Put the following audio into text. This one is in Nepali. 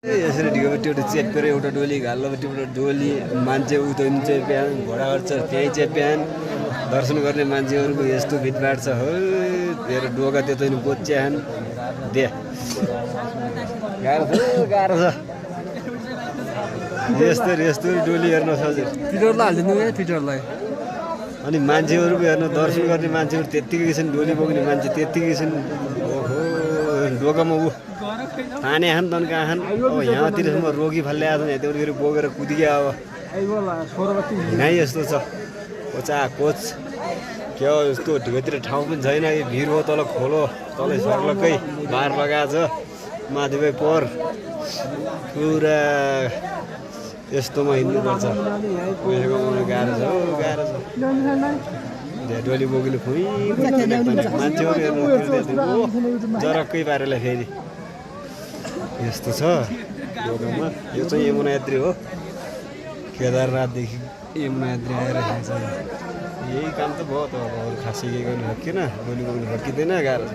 यसरी ढिगोपट्टि एउटा चेपेर एउटा डोली घाल्लोपट्टि एउटा डोली मान्छे उतो चेप्यान घोडाहरू छ त्यहीँ चेप्यान दर्शन गर्ने मान्छेहरूको यस्तो भिडभाड छ हो तेरो डोका त्यो तैँले कोच्यान दे गाह्रो छ यस्तो डोली हेर्न सजिलो पिटरलाई हालिदिनु है पिटरलाई अनि मान्छेहरूको हेर्न दर्शन गर्ने मान्छेहरू त्यत्तिकै छन् डोली बोक्ने मान्छे त्यत्तिकै छन् ओहो डोकामा ऊ ताने खान तन्का खान अब यहाँतिरसम्म रोगी फाल्ल्या छ यहाँ त्यो बोकेर कुदिया अब हिँडाइ यस्तो छ कोचा कोच के हो यस्तो ढिगोतिर ठाउँ पनि छैन यो भिर हो तल खोलो तलै सर्लक्कै बार लगाएको छ माथिबै पोहोर पुरा यस्तोमा हिँड्नुपर्छ पैसा कमाउनु गाह्रो छ डोली बोकीले खुइ मान्छेहरू हेर्नु जरक्कै पारेलाई फेरि यस्तो छ डोकामा यो चाहिँ यमुनायात्री हो केदारनाथदेखि यमुनायात्री आएर हिँड्छ यही काम त भयो त अब अरू खासै केही गर्नु सकिएन डोली बोक्नु सकिँदैन गाह्रो छ